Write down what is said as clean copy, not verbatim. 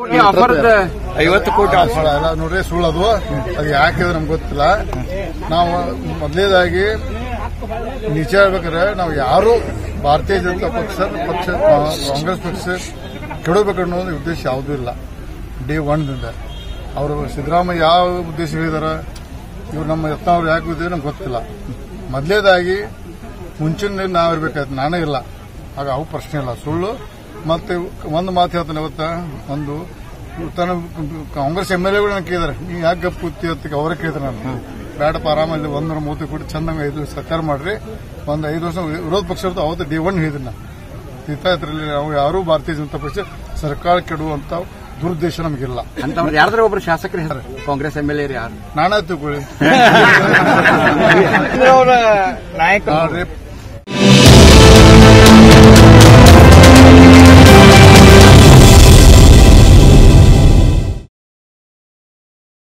50 ಕೋಟಿ ಆಫರ್ ಎಲ್ಲ ನೋಡ್ರಿ ಸುಳ್ಳದು. ಅದು ಯಾಕೆ ನಮ್ಗೆ ಗೊತ್ತಿಲ್ಲ. ನಾವು ಮೊದಲೇದಾಗಿ ನಿಜ ಹೇಳ್ಬೇಕಾದ್ರೆ ನಾವು ಯಾರು ಭಾರತೀಯ ಜನತಾ ಪಕ್ಷ ಕಾಂಗ್ರೆಸ್ ಪಕ್ಷ ಕೆಡಬೇಕು ಅನ್ನೋ ಉದ್ದೇಶ ಯಾವುದೂ ಇಲ್ಲ. ಡೇ 1 ದಿಂದ ಅವರು ಸಿದ್ದರಾಮಯ್ಯ ಯಾವ ಉದ್ದೇಶ ಹೇಳಿದಾರ, ಇವ್ರು ನಮ್ಮ ಯತ್ನಾವ್ರು ಯಾಕೆ ಇದ್ದೀವಿ ನಮ್ಗೆ ಗೊತ್ತಿಲ್ಲ. ಮೊದಲೇದಾಗಿ ಮುಂಚಿನ ನಾವಿರ್ಬೇಕಾಯ್ತು, ನಾನೇ ಇಲ್ಲ. ಆಗ ಅವು ಪ್ರಶ್ನೆ ಇಲ್ಲ, ಸುಳ್ಳು. ಮತ್ತೆ ಒಂದು ಮಾತು ಹೇಳ್ತಾನೆ, ಇವತ್ತ ಒಂದು ತನ್ನ ಕಾಂಗ್ರೆಸ್ MLA ಕೇಳಿದಾರೆ, ನೀವು ಯಾಕೆ ಗಪ್ ಕೂತಿ ಅಂತ ಅವರೇ ಕೇಳಿದ್ರೆ ನಾನು ಬೇಡಪ್ಪ ಆರಾಮಲ್ಲಿ 130 ಕೋಟಿ ಚಂದಂಗ 5 ವರ್ಷ ಸರ್ಕಾರ ಮಾಡ್ರಿ, ಒಂದು 5 ವರ್ಷ ವಿರೋಧ ಪಕ್ಷ ಇರ್ತಾವ. ಅವತ್ತು ಡೇ 1 ಹೇಳಿದ್ನ ಇದ್ರಲ್ಲಿ ನಾವು ಯಾರೂ ಭಾರತೀಯ ಜನತಾ ಪಕ್ಷ ಸರ್ಕಾರ ಕೆಡುವಂತ ದುರುದ್ದೇಶ ನಮಗಿಲ್ಲ ಅಂತ. ಯಾರಾದ್ರೂ ಒಬ್ರು ಶಾಸಕರು ಹೇಳ್ತಾರೆ ಕಾಂಗ್ರೆಸ್ MLA ಯಾರು ನಾನಾ ತಿಳ್ಕೊಳ್ಳಿ. ನಾಯಕ